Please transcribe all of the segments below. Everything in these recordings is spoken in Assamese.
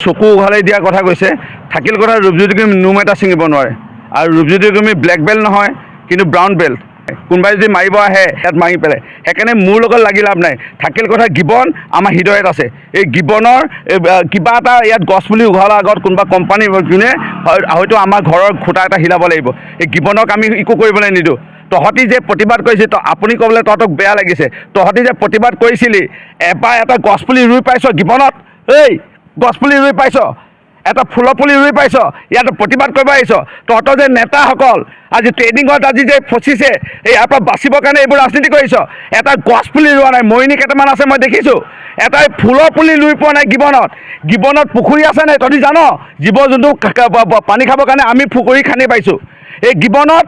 চকু উঘালাই দিয়া কথা কৈছে থাকিল কথা ৰূপজ্যোতি কুৰ্মী নোম এটা ছিঙিব নোৱাৰে আৰু ৰূপজ্যোতি কুৰ্মী ব্লেক বেল্ট নহয় কিন্তু ব্ৰাউন বেল্ট কোনোবাই যদি মাৰিব আহে ইয়াত মাৰি পেলাই সেইকাৰণে মোৰ লগত লাগি লাভ নাই থাকিল কথা গিবন আমাৰ হৃদয়ত আছে এই গিবনৰ কিবা এটা ইয়াত গছ পুলি উঘালাৰ আগত কোনোবা কোম্পানী যোনে হয়তো আমাৰ ঘৰৰ খুঁটা এটা হিলাব লাগিব এই গিবনক আমি একো কৰিবলৈ নিদিওঁ তহঁতি যে প্ৰতিবাদ কৰিছিল আপুনি ক'বলৈ তহঁতক বেয়া লাগিছে তহঁতি যে প্ৰতিবাদ কৰিছিলি এবাৰ এটা গছ পুলি ৰুই পাইছ গিবনত এই গছপুলি ৰুই পাইছ এটা ফুলৰ পুলি ৰুই পাইছ ইয়াত প্ৰতিবাদ কৰিব আহিছ তহঁতৰ যে নেতাসকল আজি ট্ৰেইনিঙত আজি যে ফচিছে ইয়াৰ পৰা বাচিবৰ কাৰণে এইবোৰ ৰাজনীতি কৰিছ এটা গছপুলি ৰোৱা নাই মৰিনী কেইটামান আছে মই দেখিছোঁ এটাই ফুলৰ পুলি ৰুই পোৱা নাই গিবনত পুখুৰী আছে নাই তহঁতি জান জীৱ জন্তু পানী খাবৰ কাৰণে আমি পুখুৰী খান্দি পাইছোঁ এই গিবনত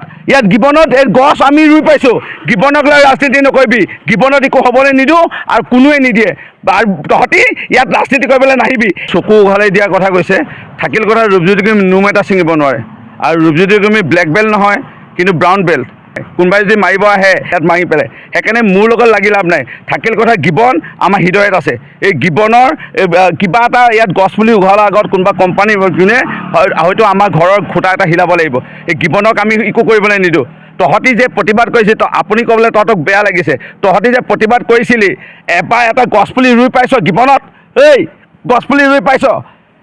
এই গছ আমি ৰুই পাইছোঁ গিবনক লৈ ৰাজনীতি নকৰিবি গিবনত একো হ'বলৈ নিদিওঁ আৰু কোনোৱে নিদিয়ে আৰু তহঁতি ইয়াত ৰাজনীতি কৰিবলৈ নাহিবি চকু উঘালাই দিয়া কথা কৈছে থাকিল কথা ৰূপজ্যোতি কুৰ্মী নোম এটা ছিঙিব নোৱাৰে আৰু ৰূপজ্যোতি কুৰ্মী ব্লেক বেল্ট নহয় কিন্তু ব্ৰাউন বেল্ট কোনোবাই যদি মাৰিব আহে ইয়াত মাৰি পেলাই সেইকাৰণে মোৰ লগত লাগি লাভ নাই থাকিল কথা গিবন আমাৰ হৃদয়ত আছে এই গিবনৰ কিবা এটা ইয়াত গছ পুলি উঘালাৰ আগত কোনোবা কোম্পানী যোনে হয়তো আমাৰ ঘৰৰ খুঁটা এটা হিলাব লাগিব এই গিবনক আমি একো কৰিবলৈ নিদিওঁ তহঁতি যে প্ৰতিবাদ কৰিছিল আপুনি ক'বলৈ তহঁতক বেয়া লাগিছে তহঁতি যে প্ৰতিবাদ কৰিছিলি এবাৰ এটা গছ পুলি ৰুই পাইছ গিবনত এই গছপুলি ৰুই পাইছ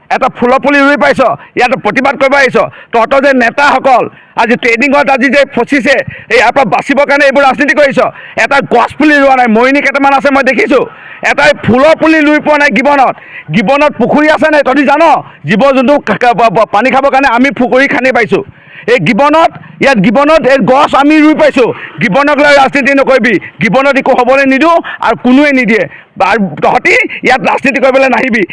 এটা ফুলৰ পুলি ৰুই পাইছ ইয়াত প্ৰতিবাদ কৰিব আহিছ তহঁতৰ যে নেতাসকল আজি ট্ৰেইনিঙত আজি যে ফচিছে ইয়াৰ পৰা বাচিবৰ কাৰণে এইবোৰ ৰাজনীতি কৰিছ এটা গছপুলি ৰোৱা নাই মৰিনী কেইটামান আছে মই দেখিছোঁ এটাই ফুলৰ পুলি ৰুই পোৱা নাই গিবনত পুখুৰী আছে নাই তহঁতি জান জীৱ জন্তু পানী খাবৰ কাৰণে আমি পুখুৰী খান্দি পাইছোঁ এই গিবনত এই গছ আমি ৰুই পাইছোঁ গিবনক লৈ ৰাজনীতি নকৰিবি গিবনত একো হ'বলৈ নিদিওঁ আৰু কোনোৱে নিদিয়ে আৰু তহঁতি ইয়াত ৰাজনীতি কৰিবলৈ নাহিবি